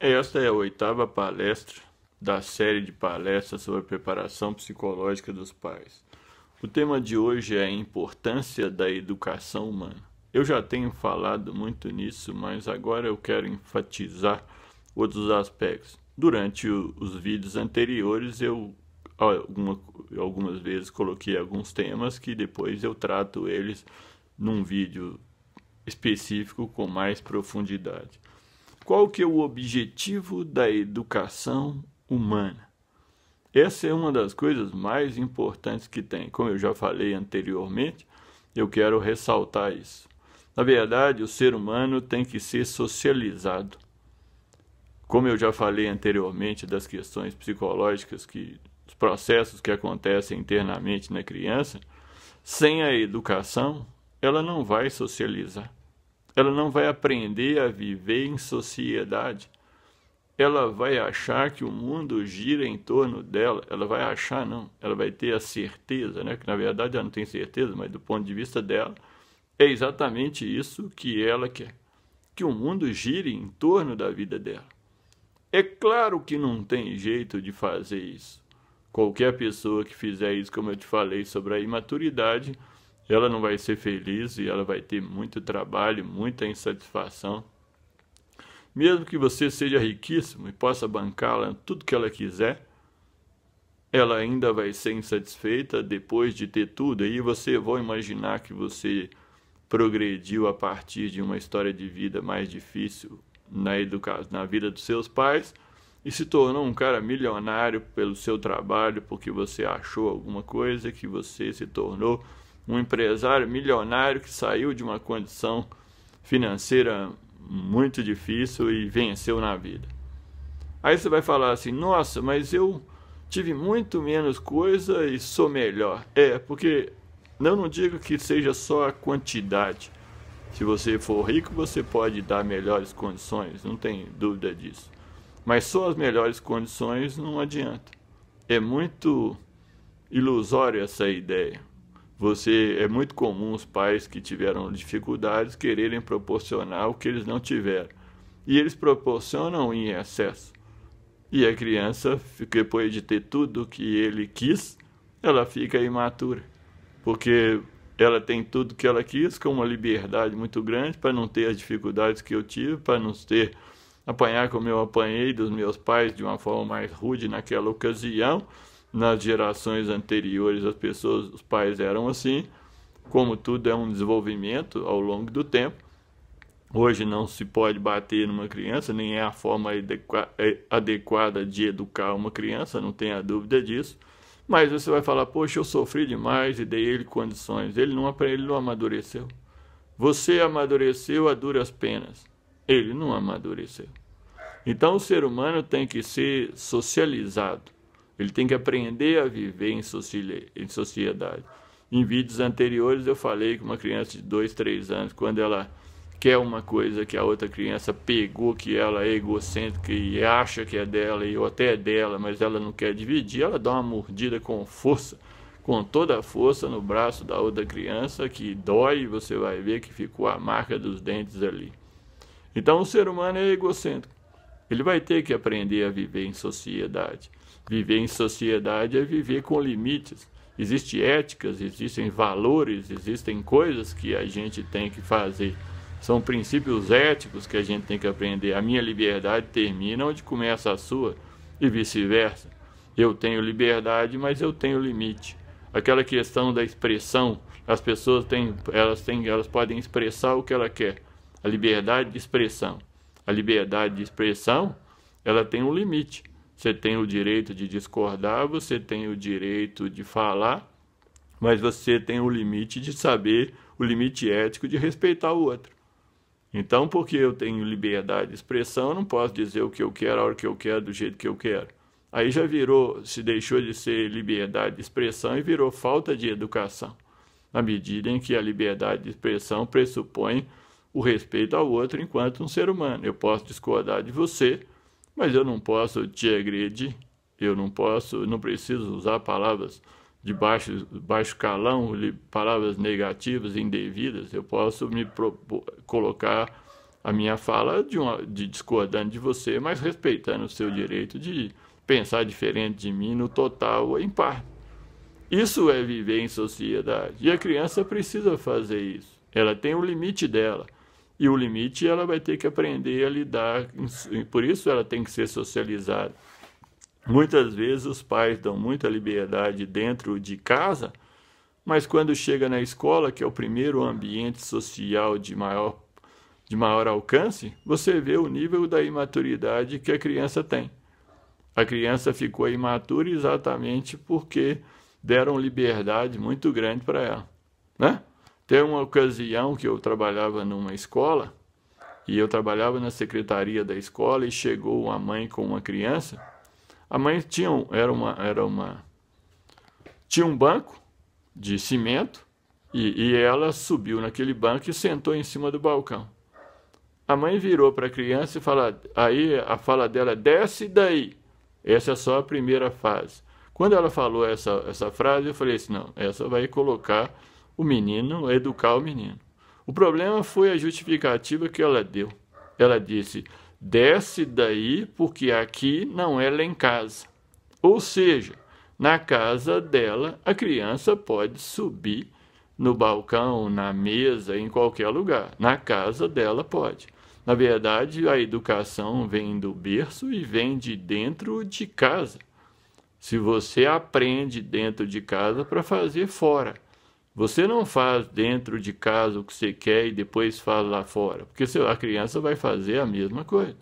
Esta é a oitava palestra da série de palestras sobre a preparação psicológica dos pais. O tema de hoje é a importância da educação humana. Eu já tenho falado muito nisso, mas agora eu quero enfatizar outros aspectos. Durante os vídeos anteriores, eu algumas vezes coloquei alguns temas que depois eu trato eles num vídeo específico com mais profundidade. Qual que é o objetivo da educação humana? Essa é uma das coisas mais importantes que tem. Como eu já falei anteriormente, eu quero ressaltar isso. Na verdade, o ser humano tem que ser socializado. Como eu já falei anteriormente das questões psicológicas, os processos que acontecem internamente na criança, sem a educação, ela não vai socializar. Ela não vai aprender a viver em sociedade. Ela vai achar que o mundo gira em torno dela. Ela vai achar, não. Ela vai ter a certeza, né? Que na verdade ela não tem certeza, mas do ponto de vista dela, é exatamente isso que ela quer. Que o mundo gire em torno da vida dela. É claro que não tem jeito de fazer isso. Qualquer pessoa que fizer isso, como eu te falei sobre a imaturidade, ela não vai ser feliz e ela vai ter muito trabalho, muita insatisfação. Mesmo que você seja riquíssimo e possa bancá-la tudo que ela quiser, ela ainda vai ser insatisfeita depois de ter tudo. Aí você vai imaginar que você progrediu a partir de uma história de vida mais difícil na vida dos seus pais e se tornou um cara milionário pelo seu trabalho, porque você achou alguma coisa, que você se tornou um empresário milionário que saiu de uma condição financeira muito difícil e venceu na vida. Aí você vai falar assim, nossa, mas eu tive muito menos coisa e sou melhor. Porque eu não digo que seja só a quantidade. Se você for rico, você pode dar melhores condições, não tem dúvida disso. Mas só as melhores condições não adianta. É muito ilusória essa ideia. É muito comum os pais que tiveram dificuldades quererem proporcionar o que eles não tiveram. E eles proporcionam em excesso. E a criança, depois de ter tudo o que ele quis, ela fica imatura. Porque ela tem tudo o que ela quis, com uma liberdade muito grande, para não ter as dificuldades que eu tive, para não apanhar como eu apanhei dos meus pais de uma forma mais rude naquela ocasião. Nas gerações anteriores, os pais eram assim. Como tudo é um desenvolvimento ao longo do tempo, hoje não se pode bater numa criança, nem é a forma adequada de educar uma criança, não tenha dúvida disso. Mas você vai falar, poxa, eu sofri demais e dei ele condições. Ele não amadureceu. Você amadureceu a duras penas. Ele não amadureceu. Então o ser humano tem que ser socializado. Ele tem que aprender a viver em sociedade. Em vídeos anteriores eu falei que uma criança de 2, 3 anos, quando ela quer uma coisa que a outra criança pegou, que ela é egocêntrica e acha que é dela, e até é dela, mas ela não quer dividir, ela dá uma mordida com força, com toda a força no braço da outra criança, que dói e você vai ver que ficou a marca dos dentes ali. Então o ser humano é egocêntrico. Ele vai ter que aprender a viver em sociedade. Viver em sociedade é viver com limites. Existem éticas, existem valores, existem coisas que a gente tem que fazer. São princípios éticos que a gente tem que aprender. A minha liberdade termina onde começa a sua e vice-versa. Eu tenho liberdade, mas eu tenho limite. Aquela questão da expressão, as pessoas elas podem expressar o que ela quer. A liberdade de expressão. A liberdade de expressão, ela tem um limite. Você tem o direito de discordar, você tem o direito de falar, mas você tem o limite de saber, o limite ético de respeitar o outro. Então, porque eu tenho liberdade de expressão, eu não posso dizer o que eu quero, a hora que eu quero, do jeito que eu quero. Aí já se deixou de ser liberdade de expressão e virou falta de educação. Na medida em que a liberdade de expressão pressupõe o respeito ao outro enquanto um ser humano. Eu posso discordar de você, mas eu não posso te agredir, não preciso usar palavras de baixo calão, palavras negativas, indevidas. Eu posso colocar a minha fala de discordando de você, mas respeitando o seu direito de pensar diferente de mim no total ou em parte. Isso é viver em sociedade. E a criança precisa fazer isso. Ela tem o limite dela. E o limite ela vai ter que aprender a lidar. Por isso ela tem que ser socializada. Muitas vezes os pais dão muita liberdade dentro de casa, mas quando chega na escola, que é o primeiro ambiente social de maior alcance, você vê o nível da imaturidade que a criança tem. A criança ficou imatura exatamente porque deram liberdade muito grande para ela, né? Tem uma ocasião que eu trabalhava numa escola, e eu trabalhava na secretaria da escola, e chegou uma mãe com uma criança. A mãe tinha um banco de cimento, e ela subiu naquele banco e sentou em cima do balcão. A mãe virou para a criança e falou, aí a fala dela, desce daí. Essa é só a primeira fase. Quando ela falou essa frase, eu falei assim, não, essa vai colocar o menino, educar o menino. O problema foi a justificativa que ela deu. Ela disse, desce daí porque aqui não é lá em casa. Ou seja, na casa dela, a criança pode subir no balcão, na mesa, em qualquer lugar. Na casa dela pode. Na verdade, a educação vem do berço e vem de dentro de casa. Se você aprende dentro de casa para fazer fora. Você não faz dentro de casa o que você quer e depois faz lá fora. Porque a criança vai fazer a mesma coisa.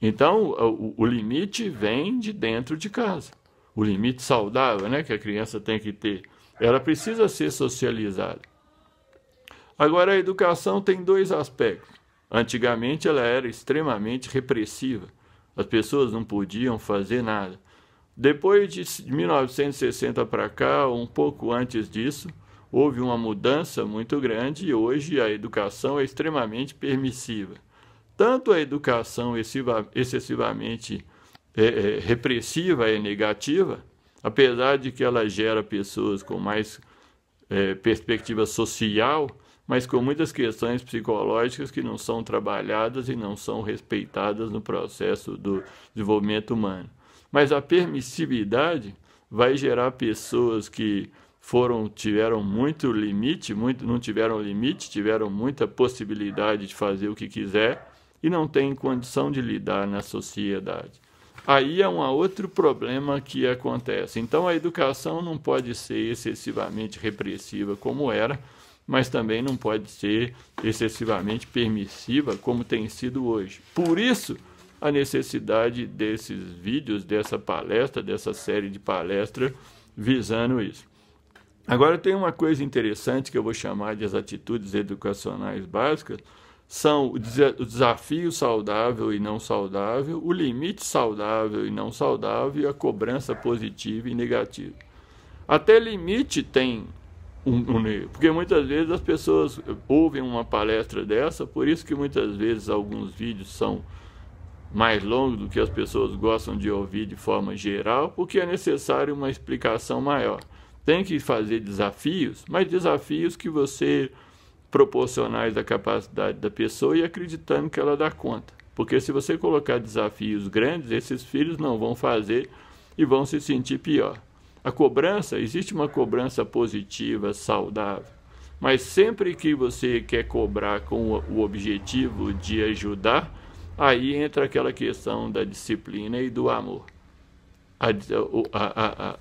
Então, o limite vem de dentro de casa. O limite saudável, né, que a criança tem que ter. Ela precisa ser socializada. Agora, a educação tem dois aspectos. Antigamente, ela era extremamente repressiva. As pessoas não podiam fazer nada. Depois de 1960 para cá, um pouco antes disso, houve uma mudança muito grande e hoje a educação é extremamente permissiva. Tanto a educação excessivamente repressiva é negativa, apesar de que ela gera pessoas com mais perspectiva social, mas com muitas questões psicológicas que não são trabalhadas e não são respeitadas no processo do desenvolvimento humano. Mas a permissividade vai gerar pessoas que tiveram muito limite, não tiveram limite, tiveram muita possibilidade de fazer o que quiser e não têm condição de lidar na sociedade. Aí é um outro problema que acontece. Então a educação não pode ser excessivamente repressiva como era, mas também não pode ser excessivamente permissiva como tem sido hoje. Por isso, a necessidade desses vídeos, dessa palestra, dessa série de palestras visando isso. Agora tem uma coisa interessante que eu vou chamar de as atitudes educacionais básicas, são o desafio saudável e não saudável, o limite saudável e não saudável e a cobrança positiva e negativa. Até limite tem porque muitas vezes as pessoas ouvem uma palestra dessa, por isso que muitas vezes alguns vídeos são mais longos do que as pessoas gostam de ouvir de forma geral, porque é necessário uma explicação maior. Tem que fazer desafios, mas desafios que você proporcionais da capacidade da pessoa e acreditando que ela dá conta. Porque se você colocar desafios grandes, esses filhos não vão fazer e vão se sentir pior. A cobrança, existe uma cobrança positiva, saudável, mas sempre que você quer cobrar com o objetivo de ajudar, aí entra aquela questão da disciplina e do amor.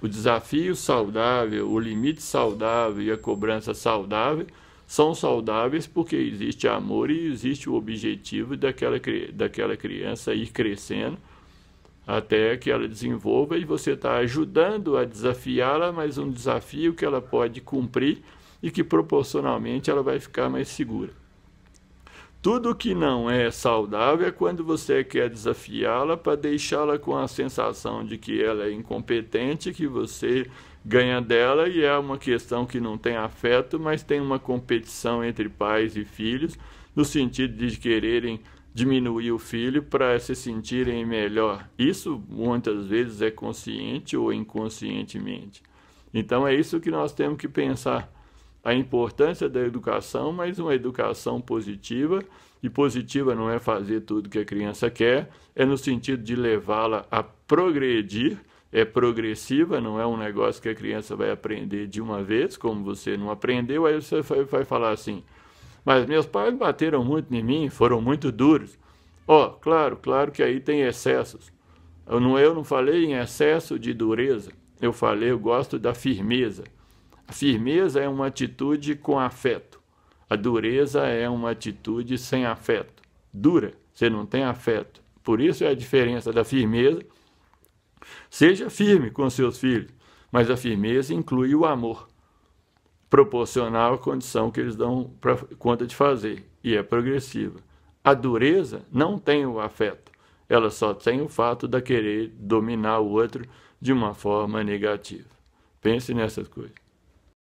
O desafio saudável, o limite saudável e a cobrança saudável são saudáveis porque existe amor e existe o objetivo daquela criança ir crescendo até que ela desenvolva e você está ajudando a desafiá-la, mas um desafio que ela pode cumprir e que proporcionalmente ela vai ficar mais segura. Tudo que não é saudável é quando você quer desafiá-la para deixá-la com a sensação de que ela é incompetente, que você ganha dela e é uma questão que não tem afeto, mas tem uma competição entre pais e filhos, no sentido de quererem diminuir o filho para se sentirem melhor. Isso muitas vezes é consciente ou inconscientemente. Então é isso que nós temos que pensar. A importância da educação, mas uma educação positiva E positiva não é fazer tudo que a criança quer, é no sentido de levá-la a progredir, é progressiva, não é um negócio que a criança vai aprender de uma vez, como você não aprendeu, aí você vai falar assim, mas meus pais bateram muito em mim, foram muito duros. Ó, claro que aí tem excessos. Eu não falei em excesso de dureza, eu gosto da firmeza. A firmeza é uma atitude com afeto. A dureza é uma atitude sem afeto. Dura, você não tem afeto. Por isso é a diferença da firmeza. Seja firme com seus filhos, mas a firmeza inclui o amor, proporcional à condição que eles dão conta de fazer, e é progressiva. A dureza não tem o afeto, ela só tem o fato de querer dominar o outro de uma forma negativa. Pense nessas coisas.